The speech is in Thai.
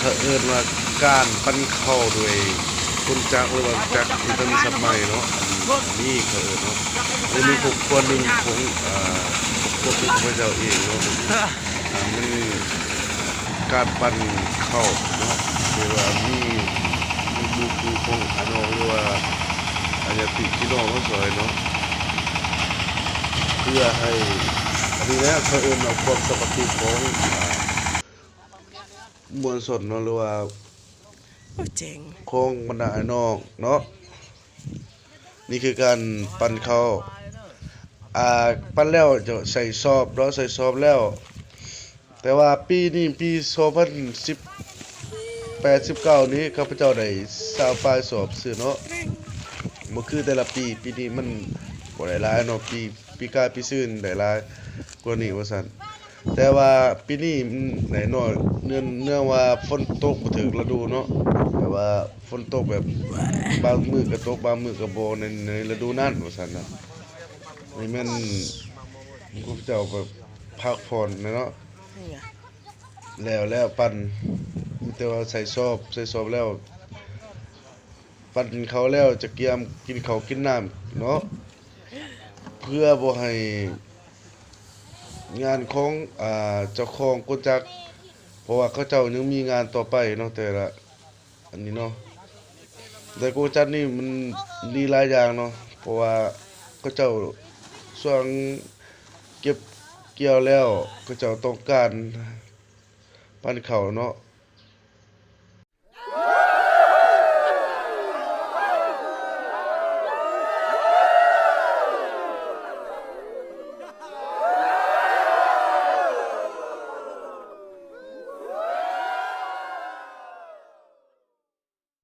เขาเอิ้นว่าการปั้นข้าวด้วยคนจักรหรือว่าจักรที่ทันสมัยเนาะอันนี้เขาเอิ้นเนาะในมีครอบครัวหนึงของครอบครัวของพระเจ้าเองเนาะมันการปั้นข้าวเนาะหรือว่ามีลูกคือของอาน้องหรือว่าอาญาติพี่น้องเขาซอยเนาะเพื่อให้อันนี้นะเขาเอิ้นเอาความสามัคคีของมวลชนเนาะหรือว่า โอ้เจ๋งโค้งบรรดาไอ้น้องเนาะนี่คือการปั้นข้าวปั้นแล้วจะใส่ซอบเนาะใส่ซอบแล้วแต่ว่าปีนี้ปี2018-19นี้ข้าพเจ้าได้20ปลายสอบซื้อเนาะบ่คือแต่ละปีนี้มันบ่ได้หลายเนาะปีกายปีซื่นได้หลายกว่านี้ว่าซั่นแต่ว่าปีนี้มันได้น้อยเนื่องว่าฝนตกบ่ถึกฤดูเนาะแต่ว่าฝนตกแบบบางมื้อก็ตกบางมื้อก็บ่ในฤดูนั้นว่าซั่นน่ะนี่แม่นข้าพเจ้าแบบพักผ่อนนะเนาะนี่ไงแล้วปั่นมีแต่ว่าใส่ซอบแล้วปั่นเขาแล้วจะเกียมกินข้าวกินน้ำเนาะเพื่อบ่ให้งานของเจ้าของกงจักรเพราะว่าเขาเจ้ายังมีงานต่อไปเนาะแต่ละอันนี้เนาะแต่กงจักรนี่มันดีหลายอย่างเนาะเพราะว่าเขาเจ้าช่วงเก็บเกี่ยวแล้วเขาเจ้าต้องการปั่นข้าวเนาะ